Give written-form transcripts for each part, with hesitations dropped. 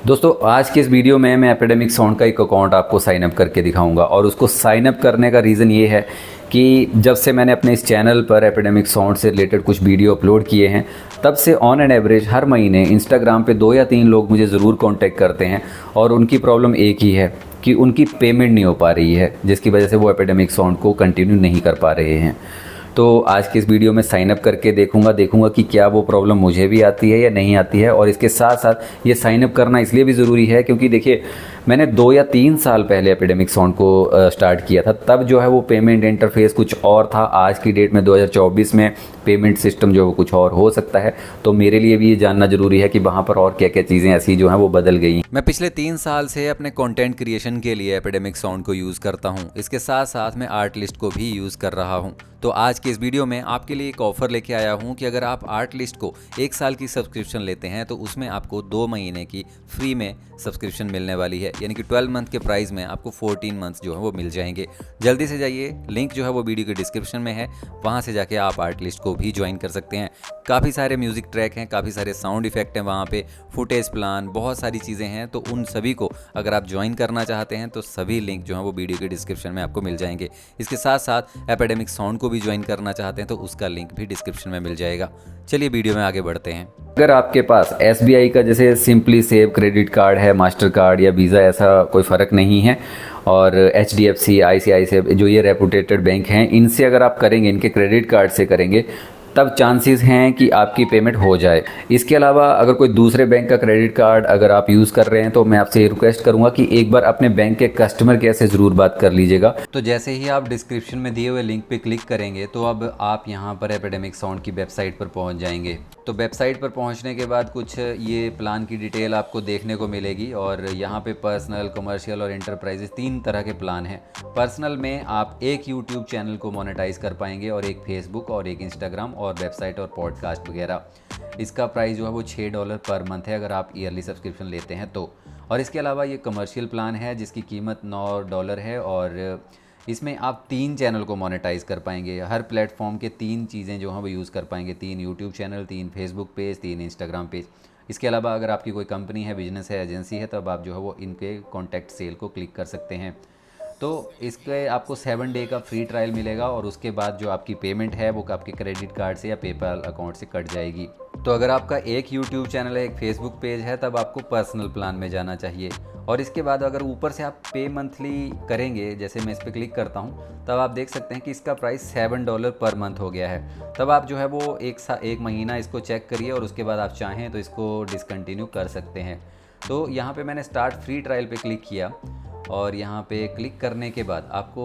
दोस्तों आज के इस वीडियो में मैं एपिडेमिक साउंड का एक अकाउंट आपको साइन अप करके दिखाऊंगा और उसको साइन अप करने का रीज़न ये है कि जब से मैंने अपने इस चैनल पर एपिडेमिक साउंड से रिलेटेड कुछ वीडियो अपलोड किए हैं तब से ऑन एन एवरेज हर महीने इंस्टाग्राम पे 2 या 3 लोग मुझे ज़रूर कांटेक्ट करते हैं और उनकी प्रॉब्लम एक ही है कि उनकी पेमेंट नहीं हो पा रही है, जिसकी वजह से वो एपिडेमिक साउंड को कंटिन्यू नहीं कर पा रहे हैं। तो आज के इस वीडियो में साइन अप करके देखूंगा कि क्या वो प्रॉब्लम मुझे भी आती है या नहीं आती है। और इसके साथ साथ ये साइन अप करना इसलिए भी ज़रूरी है क्योंकि देखिए मैंने 2 या 3 साल पहले एपिडेमिक साउंड को स्टार्ट किया था, तब जो है वो पेमेंट इंटरफेस कुछ और था। आज की डेट में 2024 में पेमेंट सिस्टम जो है वो कुछ और हो सकता है। तो मेरे लिए भी ये जानना ज़रूरी है कि वहाँ पर और क्या क्या चीज़ें ऐसी जो हैं वो बदल गई। मैं पिछले 3 साल से अपने कंटेंट क्रिएशन के लिए एपिडेमिक साउंड को यूज़ करता हूँ। इसके साथ साथ मैं आर्ट लिस्ट को भी यूज़ कर रहा हूँ। तो आज के इस वीडियो में आपके लिए एक ऑफ़र लेके आया हूँ कि अगर आप आर्ट लिस्ट को 1 साल की सब्सक्रिप्शन लेते हैं तो उसमें आपको 2 महीने की फ्री में सब्सक्रिप्शन मिलने वाली है, यानी कि 12 मंथ के प्राइस में आपको 14 मंथ्स जो है वो मिल जाएंगे। जल्दी से जाइए, लिंक जो है वो वीडियो के डिस्क्रिप्शन में है, वहाँ से जाके आप आर्ट लिस्ट को भी ज्वाइन कर सकते हैं। काफ़ी सारे म्यूज़िक ट्रैक हैं, काफ़ी सारे साउंड इफेक्ट हैं वहाँ पे, फुटेज प्लान, बहुत सारी चीज़ें हैं। तो उन सभी को अगर आप ज्वाइन करना चाहते हैं तो सभी लिंक जो है वो वीडियो के डिस्क्रिप्शन में आपको मिल जाएंगे। इसके साथ साथ एपिडेमिक साउंड को भी ज्वाइन करना चाहते हैं तो उसका लिंक भी डिस्क्रिप्शन में मिल जाएगा। चलिए वीडियो में आगे बढ़ते हैं। अगर आपके पास SBI का जैसे सिंपली सेव क्रेडिट कार्ड है, मास्टर कार्ड या वीज़ा, ऐसा कोई फ़र्क नहीं है, और HDFC, ICICI जो ये रेपुटेटेड बैंक हैं, इनसे अगर आप करेंगे, इनके क्रेडिट कार्ड से करेंगे तब चांसेस हैं कि आपकी पेमेंट हो जाए। इसके अलावा अगर कोई दूसरे बैंक का क्रेडिट कार्ड अगर आप यूज़ कर रहे हैं तो मैं आपसे रिक्वेस्ट करूंगा कि एक बार अपने बैंक के कस्टमर केयर से ज़रूर बात कर लीजिएगा। तो जैसे ही आप डिस्क्रिप्शन में दिए हुए लिंक पे क्लिक करेंगे तो अब आप यहां पर एपिडेमिक साउंड की वेबसाइट पर पहुंच जाएंगे। तो वेबसाइट पर पहुंचने के बाद कुछ ये प्लान की डिटेल आपको देखने को मिलेगी और यहाँ पे पर्सनल, कमर्शियल और इंटरप्राइजेस 3 तरह के प्लान हैं। पर्सनल में आप एक यूट्यूब चैनल को मोनेटाइज कर पाएंगे और एक फेसबुक और एक इंस्टाग्राम और वेबसाइट और पॉडकास्ट वगैरह। इसका प्राइस जो है वो $6 पर मंथ है अगर आप ईयरली सब्सक्रिप्शन लेते हैं तो। और इसके अलावा ये कमर्शियल प्लान है जिसकी कीमत $9 है और इसमें आप 3 चैनल को मोनेटाइज कर पाएंगे। हर प्लेटफॉर्म के 3 चीज़ें जो हैं वो यूज़ कर पाएंगे, 3 YouTube channel, 3 Facebook page, 3 Instagram page. इसके अलावा अगर आपकी कोई कंपनी है, बिजनेस है, एजेंसी है, तब आप जो है वो इनके कॉन्टैक्ट सेल को क्लिक कर सकते हैं। तो इसके आपको 7 डे का फ्री ट्रायल मिलेगा और उसके बाद जो आपकी पेमेंट है वो आपके क्रेडिट कार्ड से या पेपैल अकाउंट से कट जाएगी। तो अगर आपका एक यूट्यूब चैनल है, एक फेसबुक पेज है, तब आपको पर्सनल प्लान में जाना चाहिए। और इसके बाद अगर ऊपर से आप पे मंथली करेंगे, जैसे मैं इस पर क्लिक करता हूँ, तब आप देख सकते हैं कि इसका प्राइस $7 पर मंथ हो गया है। तब आप जो है वो एक महीना इसको चेक करिए और उसके बाद आप चाहें तो इसको डिसकंटिन्यू कर सकते हैं। तो यहाँ पे मैंने स्टार्ट फ्री ट्रायल पे क्लिक किया और यहाँ पे क्लिक करने के बाद आपको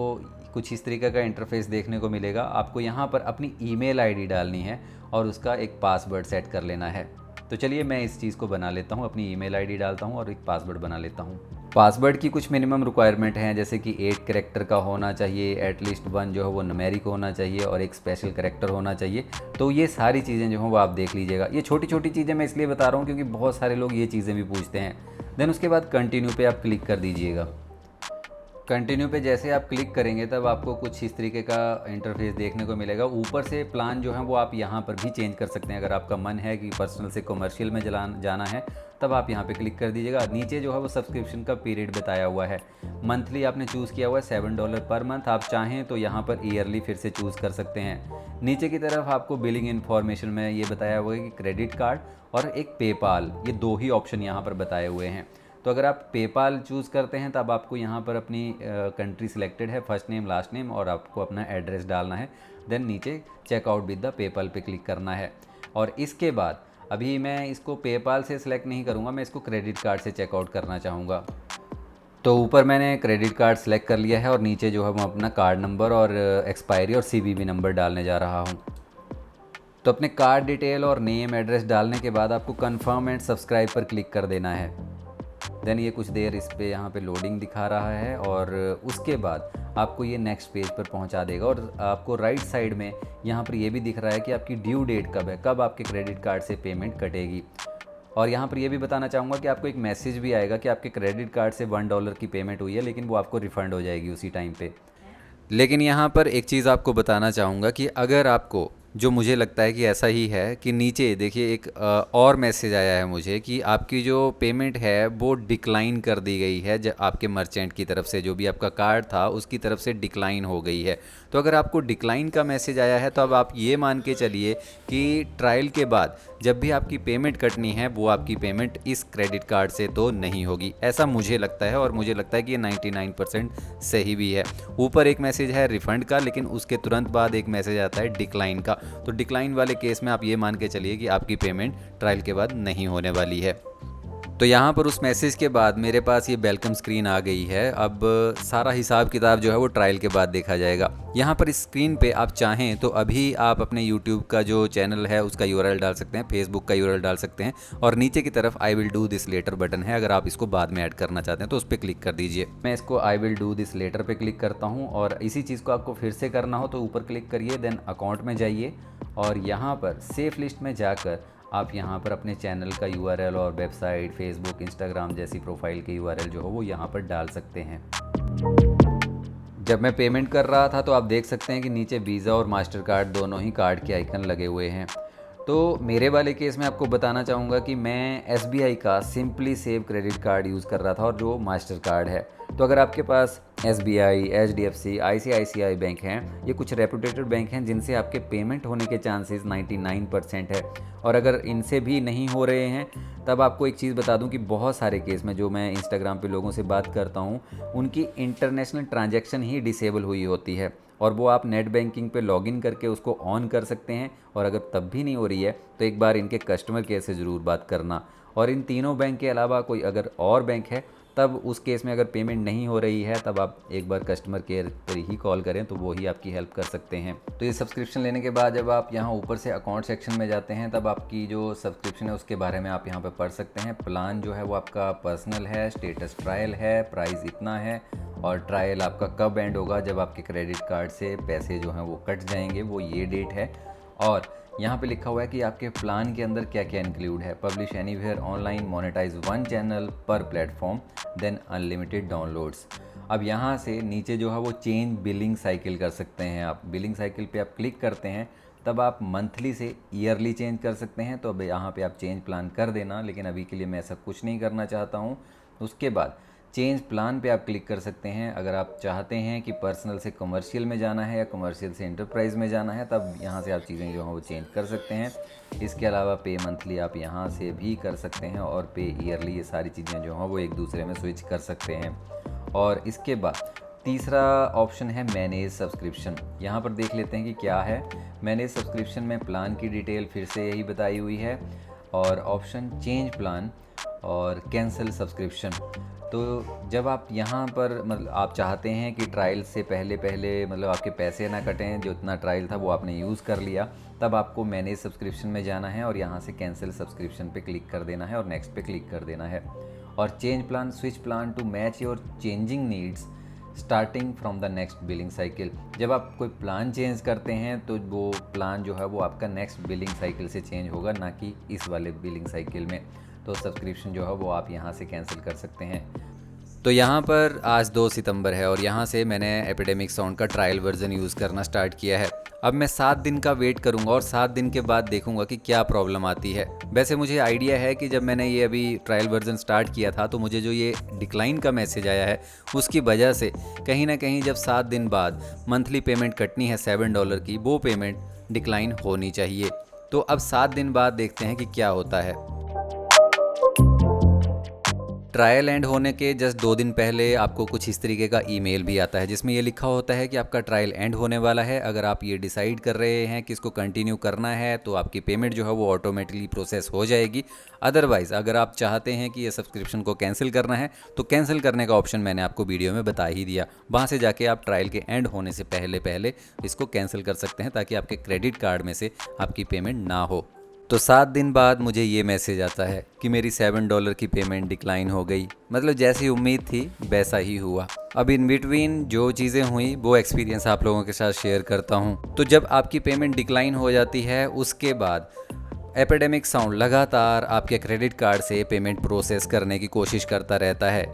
कुछ इस तरीके का इंटरफेस देखने को मिलेगा। आपको यहाँ पर अपनी ईमेल आईडी डालनी है और उसका एक पासवर्ड सेट कर लेना है। तो चलिए मैं इस चीज़ को बना लेता हूँ, अपनी ईमेल आईडी डालता हूँ और एक पासवर्ड बना लेता हूँ। पासवर्ड की कुछ मिनिमम रिक्वायरमेंट हैं, जैसे कि 8 कैरेक्टर का होना चाहिए, एटलीस्ट 1 जो है वो न्यूमेरिक होना चाहिए और एक स्पेशल कैरेक्टर होना चाहिए। तो ये सारी चीज़ें जो हैं वो आप देख लीजिएगा। ये छोटी छोटी चीज़ें मैं इसलिए बता रहा हूँ क्योंकि बहुत सारे लोग ये चीज़ें भी पूछते हैं। देन उसके बाद कंटिन्यू पे आप क्लिक कर दीजिएगा। कंटिन्यू पे जैसे आप क्लिक करेंगे तब आपको कुछ इस तरीके का इंटरफेस देखने को मिलेगा। ऊपर से प्लान जो है वो आप यहाँ पर भी चेंज कर सकते हैं। अगर आपका मन है कि पर्सनल से कमर्शियल में जाना है तब आप यहाँ पे क्लिक कर दीजिएगा। नीचे जो है वो सब्सक्रिप्शन का पीरियड बताया हुआ है। मंथली आपने चूज़ किया हुआ है $7 पर मंथ। आप चाहें तो यहाँ पर ईयरली फिर से चूज़ कर सकते हैं। नीचे की तरफ आपको बिलिंग इन्फॉर्मेशन में ये बताया हुआ है कि क्रेडिट कार्ड और एक पेपाल, ये 2 ही ऑप्शन यहाँ पर बताए हुए हैं। तो अगर आप पेपाल चूज़ करते हैं तब आपको यहाँ पर अपनी कंट्री सिलेक्टेड है, फर्स्ट नेम, लास्ट नेम, और आपको अपना एड्रेस डालना है। देन नीचे चेकआउट विद द पेपाल पे क्लिक करना है। और इसके बाद अभी मैं इसको पेपाल से सिलेक्ट नहीं करूँगा, मैं इसको क्रेडिट कार्ड से चेकआउट करना चाहूँगा। तो ऊपर मैंने क्रेडिट कार्ड सेलेक्ट कर लिया है और नीचे जो है मैं अपना कार्ड नंबर और एक्सपायरी और CVV नंबर डालने जा रहा हूँ। तो अपने कार्ड डिटेल और नेम, एड्रेस डालने के बाद आपको कन्फर्म एंड सब्सक्राइब पर क्लिक कर देना है। देन ये कुछ देर इस पे यहाँ पे लोडिंग दिखा रहा है और उसके बाद आपको ये नेक्स्ट पेज पर पहुँचा देगा। और आपको राइट साइड में यहाँ पर ये भी दिख रहा है कि आपकी ड्यू डेट कब है, कब आपके क्रेडिट कार्ड से पेमेंट कटेगी। और यहाँ पर ये भी बताना चाहूँगा कि आपको एक मैसेज भी आएगा कि आपके क्रेडिट कार्ड से $1 की पेमेंट हुई है, लेकिन वो आपको रिफ़ंड हो जाएगी उसी टाइम पे। लेकिन यहाँ पर एक चीज़ आपको बताना चाहूँगा कि अगर आपको जो मुझे लगता है कि ऐसा ही है कि नीचे देखिए एक और मैसेज आया है मुझे कि आपकी जो पेमेंट है वो डिक्लाइन कर दी गई है, जब आपके मर्चेंट की तरफ से जो भी आपका कार्ड था उसकी तरफ से डिक्लाइन हो गई है। तो अगर आपको डिक्लाइन का मैसेज आया है तो अब आप ये मान के चलिए कि ट्रायल के बाद जब भी आपकी पेमेंट कटनी है वो आपकी पेमेंट इस क्रेडिट कार्ड से तो नहीं होगी, ऐसा मुझे लगता है। और मुझे लगता है कि ये 99% सही भी है। ऊपर एक मैसेज है रिफ़ंड का, लेकिन उसके तुरंत बाद एक मैसेज आता है डिक्लाइन का। तो डिक्लाइन वाले केस में आप ये मान के चलिए कि आपकी पेमेंट ट्रायल के बाद नहीं होने वाली है। तो यहाँ पर उस मैसेज के बाद मेरे पास ये वेलकम स्क्रीन आ गई है। अब सारा हिसाब किताब जो है वो ट्रायल के बाद देखा जाएगा। यहाँ पर इस स्क्रीन पे आप चाहें तो अभी आप अपने यूट्यूब का जो चैनल है उसका यूआरएल डाल सकते हैं, फेसबुक का यूआरएल डाल सकते हैं, और नीचे की तरफ I will do this later button है। अगर आप इसको बाद में ऐड करना चाहते हैं तो उस पर क्लिक कर दीजिए। मैं इसको I will do this later पे क्लिक करता हूँ, और इसी चीज़ को आपको फिर से करना हो तो ऊपर क्लिक करिए, देन अकाउंट में जाइए और यहाँ पर सेफ लिस्ट में जाकर आप यहाँ पर अपने चैनल का यूआरएल और वेबसाइट, फेसबुक, इंस्टाग्राम जैसी प्रोफाइल के यूआरएल जो हो वो यहाँ पर डाल सकते हैं। जब मैं पेमेंट कर रहा था तो आप देख सकते हैं कि नीचे वीज़ा और मास्टर कार्ड दोनों ही कार्ड के आइकन लगे हुए हैं। तो मेरे वाले केस में आपको बताना चाहूँगा कि मैं एसबीआई का simply save credit card use कर रहा था, और जो मास्टर कार्ड है। तो अगर आपके पास एसबीआई, एचडीएफसी, आईसीआईसीआई बैंक हैं, ये कुछ रेपुटेटेड बैंक हैं जिनसे आपके पेमेंट होने के चांसेस 99% है। और अगर इनसे भी नहीं हो रहे हैं तब आपको एक चीज़ बता दूं कि बहुत सारे केस में जो मैं इंस्टाग्राम पे लोगों से बात करता हूं, उनकी इंटरनेशनल ट्रांजैक्शन ही डिसेबल हुई होती है, और वो आप नेट बैंकिंग पे लॉगिन करके उसको ऑन कर सकते हैं। और अगर तब भी नहीं हो रही है तो एक बार इनके कस्टमर केयर से ज़रूर बात करना। और इन तीनों बैंक के अलावा कोई अगर और बैंक है तब उस केस में अगर पेमेंट नहीं हो रही है तब आप एक बार कस्टमर केयर पर ही कॉल करें, तो वो ही आपकी हेल्प कर सकते हैं। तो ये सब्सक्रिप्शन लेने के बाद जब आप यहाँ ऊपर से अकाउंट सेक्शन में जाते हैं तब आपकी जो सब्सक्रिप्शन है उसके बारे में आप यहाँ पर पढ़ सकते हैं। प्लान जो है वो आपका पर्सनल है, स्टेटस ट्रायल है, प्राइस इतना है, और ट्रायल आपका कब एंड होगा, जब आपके क्रेडिट कार्ड से पैसे जो हैं वो कट जाएंगे, वो ये डेट है। और यहाँ पे लिखा हुआ है कि आपके प्लान के अंदर क्या क्या इंक्लूड है। Publish anywhere online, monetise 1 channel पर प्लेटफॉर्म, देन अनलिमिटेड डाउनलोड्स। अब यहाँ से नीचे जो है वो चेंज बिलिंग साइकिल कर सकते हैं आप। बिलिंग साइकिल पे आप क्लिक करते हैं तब आप मंथली से ईयरली चेंज कर सकते हैं। तो अब यहाँ पे आप चेंज प्लान कर देना, लेकिन अभी के लिए मैं ऐसा कुछ नहीं करना चाहता हूँ। उसके बाद चेंज प्लान पे आप क्लिक कर सकते हैं। अगर आप चाहते हैं कि पर्सनल से कमर्शियल में जाना है या कमर्शियल से एंटरप्राइज में जाना है तब यहाँ से आप चीज़ें जो हैं वो चेंज कर सकते हैं। इसके अलावा पे मंथली आप यहाँ से भी कर सकते हैं, और पे ईयरली, ये सारी चीज़ें जो हैं वो एक दूसरे में स्विच कर सकते हैं। और इसके बाद तीसरा ऑप्शन है मैनेज सब्सक्रिप्शन। यहाँ पर देख लेते हैं कि क्या है। मैनेज सब्सक्रिप्शन में प्लान की डिटेल फिर से यही बताई हुई है, और ऑप्शन चेंज प्लान और कैंसिल सब्सक्रिप्शन। तो जब आप यहाँ पर मतलब आप चाहते हैं कि ट्रायल से पहले मतलब आपके पैसे ना कटें, जो इतना ट्रायल था वो आपने यूज़ कर लिया, तब आपको मैनेज सब्सक्रिप्शन में जाना है और यहाँ से कैंसिल सब्सक्रिप्शन पे क्लिक कर देना है और नेक्स्ट पे क्लिक कर देना है। और change plan, switch plan to match your changing needs starting from the next billing cycle. जब आप कोई प्लान चेंज करते हैं तो वो प्लान जो है वो आपका नेक्स्ट बिलिंग साइकिल से चेंज होगा, ना कि इस वाले बिलिंग साइकिल में। तो सब्सक्रिप्शन जो है वो आप यहाँ से कैंसिल कर सकते हैं। तो यहाँ पर आज 2 सितंबर है और यहाँ से मैंने एपिडेमिक साउंड का ट्रायल वर्जन यूज़ करना स्टार्ट किया है। अब मैं 7 दिन का वेट करूँगा और 7 दिन के बाद देखूँगा कि क्या प्रॉब्लम आती है। वैसे मुझे आइडिया है कि जब मैंने ये अभी ट्रायल वर्जन स्टार्ट किया था तो मुझे जो ये डिक्लाइन का मैसेज आया है उसकी वजह से कहीं ना कहीं जब 7 दिन बाद मंथली पेमेंट कटनी है $7 की, वो पेमेंट डिक्लाइन होनी चाहिए। तो अब 7 दिन बाद देखते हैं कि क्या होता है। ट्रायल एंड होने के जस्ट 2 दिन पहले आपको कुछ इस तरीके का ईमेल भी आता है जिसमें ये लिखा होता है कि आपका ट्रायल एंड होने वाला है। अगर आप ये डिसाइड कर रहे हैं कि इसको कंटिन्यू करना है तो आपकी पेमेंट जो है वो ऑटोमेटिकली प्रोसेस हो जाएगी। अदरवाइज़ अगर आप चाहते हैं कि ये सब्सक्रिप्शन को कैंसिल करना है तो कैंसिल करने का ऑप्शन मैंने आपको वीडियो में बता ही दिया। वहाँ से जाके आप ट्रायल के एंड होने से पहले इसको कैंसिल कर सकते हैं ताकि आपके क्रेडिट कार्ड में से आपकी पेमेंट ना हो। तो 7 दिन बाद मुझे ये मैसेज आता है कि मेरी $7 की पेमेंट डिक्लाइन हो गई। मतलब जैसी उम्मीद थी वैसा ही हुआ। अब इन बिटवीन जो चीज़ें हुई वो एक्सपीरियंस आप लोगों के साथ शेयर करता हूँ। तो जब आपकी पेमेंट डिक्लाइन हो जाती है उसके बाद एपिडेमिक साउंड लगातार आपके क्रेडिट कार्ड से पेमेंट प्रोसेस करने की कोशिश करता रहता है।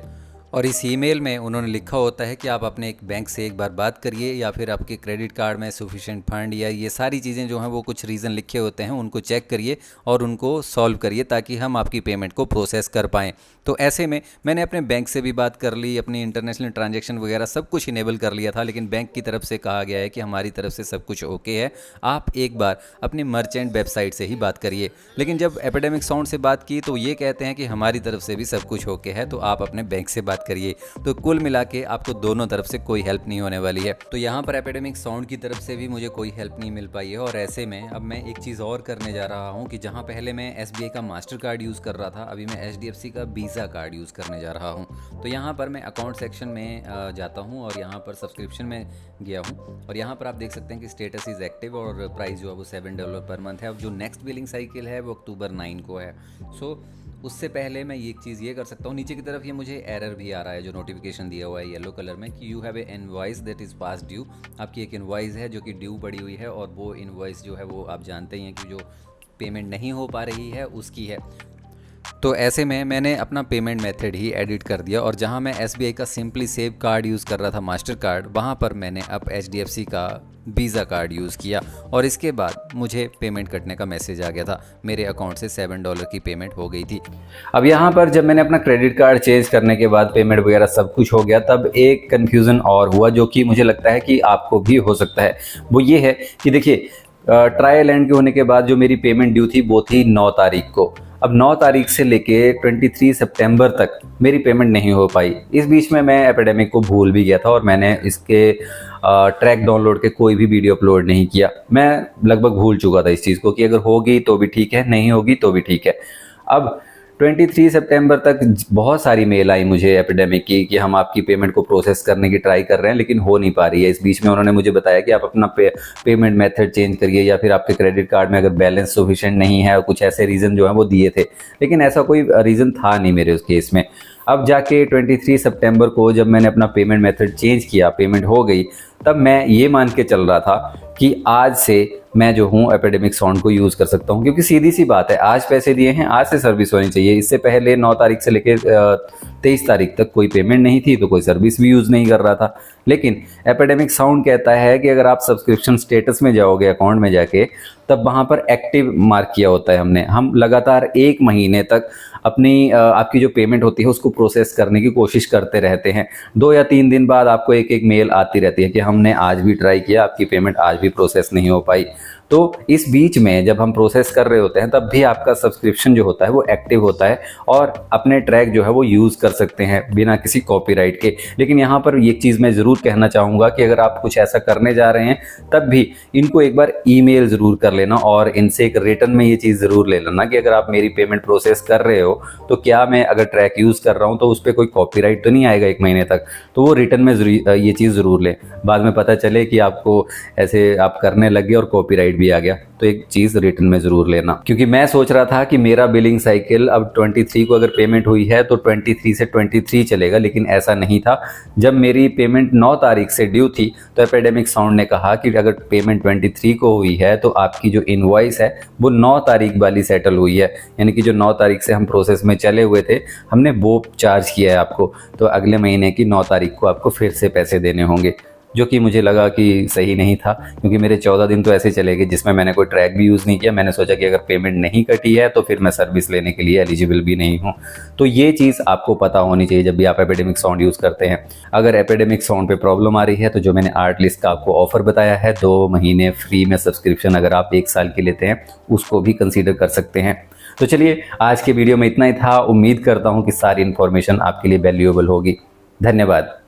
और इस ईमेल में उन्होंने लिखा होता है कि आप अपने एक बैंक से एक बार बात करिए, या फिर आपके क्रेडिट कार्ड में सफिशिएंट फंड या ये सारी चीज़ें जो हैं वो कुछ रीज़न लिखे होते हैं, उनको चेक करिए और उनको सॉल्व करिए ताकि हम आपकी पेमेंट को प्रोसेस कर पाएँ। तो ऐसे में मैंने अपने बैंक से भी बात कर ली, अपनी इंटरनेशनल ट्रांजैक्शन वगैरह सब कुछ इनेबल कर लिया था, लेकिन बैंक की तरफ से कहा गया है कि हमारी तरफ से सब कुछ ओके है, आप एक बार अपनी मर्चेंट वेबसाइट से ही बात करिए। लेकिन जब एपिडेमिक साउंड से बात की तो ये कहते हैं कि हमारी तरफ से भी सब कुछ ओके है, तो आप अपने बैंक से बात करिए। तो कुल मिला के आपको दोनों तरफ से कोई हेल्प नहीं होने वाली है। तो यहाँ पर एपिडेमिक साउंड की तरफ से भी मुझे कोई हेल्प नहीं मिल पाई है। और ऐसे में अब मैं एक चीज़ और करने जा रहा हूँ कि जहाँ पहले मैं SBI का मास्टर कार्ड यूज़ कर रहा था, अभी मैं HDFC का वीज़ा कार्ड यूज़ करने जा रहा हूँ। तो यहाँ पर मैं अकाउंट सेक्शन में जाता हूँ और यहाँ पर सब्सक्रिप्शन में गया हूँ, और यहाँ पर आप देख सकते हैं कि स्टेटस इज़ एक्टिव और प्राइस जो है वो $7 पर मंथ है। अब जो नेक्स्ट बिलिंग साइकिल है वो अक्टूबर 9 को है। सो उससे पहले मैं एक चीज़ ये कर सकता हूँ, नीचे की तरफ ये मुझे एरर भी आ रहा है, जो नोटिफिकेशन दिया हुआ है येलो कलर में कि you have a invoice that is pass due. आपकी एक इनवॉइस है जो कि ड्यू पड़ी हुई है, और वो इनवॉइस जो है वो आप जानते ही हैं कि जो पेमेंट नहीं हो पा रही है उसकी है। तो ऐसे में मैंने अपना पेमेंट मेथड ही एडिट कर दिया, और जहां मैं SBI का सिंपली सेव कार्ड यूज़ कर रहा था मास्टर कार्ड, वहां पर मैंने अब HDFC का वीज़ा कार्ड यूज़ किया, और इसके बाद मुझे पेमेंट कटने का मैसेज आ गया था। मेरे अकाउंट से $7 की पेमेंट हो गई थी। अब यहाँ पर जब मैंने अपना क्रेडिट कार्ड चेंज करने के बाद पेमेंट वगैरह सब कुछ हो गया, तब एक कन्फ्यूज़न और हुआ जो कि मुझे लगता है कि आपको भी हो सकता है। वो ये है कि देखिए, ट्रायल एंड के होने के बाद जो मेरी पेमेंट ड्यू थी वो थी 9 तारीख को। अब 9 तारीख से लेके 23 सितंबर तक मेरी पेमेंट नहीं हो पाई। इस बीच में मैं एपिडेमिक को भूल भी गया था और मैंने इसके ट्रैक डाउनलोड के कोई भी वीडियो अपलोड नहीं किया। मैं लगभग भूल चुका था इस चीज़ को कि अगर होगी तो भी ठीक है, नहीं होगी तो भी ठीक है। अब 23 सितंबर तक बहुत सारी मेल आई मुझे एपिडेमिक की कि हम आपकी पेमेंट को प्रोसेस करने की ट्राई कर रहे हैं, लेकिन हो नहीं पा रही है। इस बीच में उन्होंने मुझे बताया कि आप अपना पेमेंट मेथड चेंज करिए, या फिर आपके क्रेडिट कार्ड में अगर बैलेंस सफिशिएंट नहीं है, कुछ ऐसे रीज़न जो है वो दिए थे, लेकिन ऐसा कोई रीज़न था नहीं मेरे उस केस में। अब जाके 23 सितंबर को जब मैंने अपना पेमेंट मेथड चेंज किया, पेमेंट हो गई, तब मैं ये मान के चल रहा था कि आज से मैं जो हूँ एपिडेमिक साउंड को यूज़ कर सकता हूँ, क्योंकि सीधी सी बात है, आज पैसे दिए हैं, आज से सर्विस होनी चाहिए। इससे पहले 9 तारीख से लेकर 23 तारीख तक कोई पेमेंट नहीं थी, तो कोई सर्विस भी यूज़ नहीं कर रहा था। लेकिन एपिडेमिक साउंड कहता है कि अगर आप सब्सक्रिप्शन स्टेटस में जाओगे अकाउंट में जाके, तब वहाँ पर एक्टिव मार्क किया होता है हमने। हम लगातार 1 महीने तक अपनी आपकी जो पेमेंट होती है उसको प्रोसेस करने की कोशिश करते रहते हैं। 2 या 3 दिन बाद आपको एक मेल आती रहती है कि हमने आज भी ट्राई किया, आपकी पेमेंट आज भी प्रोसेस नहीं हो पाई। तो इस बीच में जब हम प्रोसेस कर रहे होते हैं, तब भी आपका सब्सक्रिप्शन जो होता है वो एक्टिव होता है, और अपने ट्रैक जो है वो यूज़ कर सकते हैं बिना किसी कॉपीराइट के। लेकिन यहाँ पर एक चीज़ मैं ज़रूर कहना चाहूँगा कि अगर आप कुछ ऐसा करने जा रहे हैं, तब भी इनको एक बार ईमेल ज़रूर कर लेना, और इनसे एक रिटर्न में ये चीज़ ज़रूर ले लेना कि अगर आप मेरी पेमेंट प्रोसेस कर रहे हो, तो क्या मैं अगर ट्रैक यूज़ कर रहा हूँ तो उस पर कोई कॉपीराइट तो नहीं आएगा 1 महीने तक। तो वो रिटर्न में ये चीज़ ज़रूर लें, बाद में पता चले कि आपको ऐसे आप करने लगे और कॉपीराइट भी आ गया। तो एक चीज़ रिटर्न में ज़रूर लेना, क्योंकि मैं सोच रहा था कि मेरा बिलिंग साइकिल अब 23 को अगर पेमेंट हुई है तो 23 से 23 चलेगा, लेकिन ऐसा नहीं था। जब मेरी पेमेंट 9 तारीख से ड्यू थी, तो एपिडेमिक साउंड ने कहा कि अगर पेमेंट 23 को हुई है तो आपकी जो इनवॉइस है वो 9 तारीख वाली सेटल हुई है, यानी कि जो 9 तारीख से हम प्रोसेस में चले हुए थे, हमने वो चार्ज किया है आपको। तो अगले महीने की 9 तारीख को आपको फिर से पैसे देने होंगे, जो कि मुझे लगा कि सही नहीं था, क्योंकि मेरे 14 दिन तो ऐसे चले गए जिसमें मैंने कोई ट्रैक भी यूज़ नहीं किया। मैंने सोचा कि अगर पेमेंट नहीं कटी है तो फिर मैं सर्विस लेने के लिए एलिजिबल भी नहीं हूँ। तो ये चीज़ आपको पता होनी चाहिए जब भी आप एपिडेमिक साउंड यूज़ करते हैं। अगर एपिडेमिक साउंड पे प्रॉब्लम आ रही है, तो जो मैंने आर्टलिस्ट का आपको ऑफर बताया है, 2 महीने फ्री में सब्सक्रिप्शन अगर आप 1 साल के लेते हैं, उसको भी कंसीडर कर सकते हैं। तो चलिए, आज के वीडियो में इतना ही था। उम्मीद करता हूँ कि सारी इन्फॉर्मेशन आपके लिए वैल्यूएबल होगी। धन्यवाद।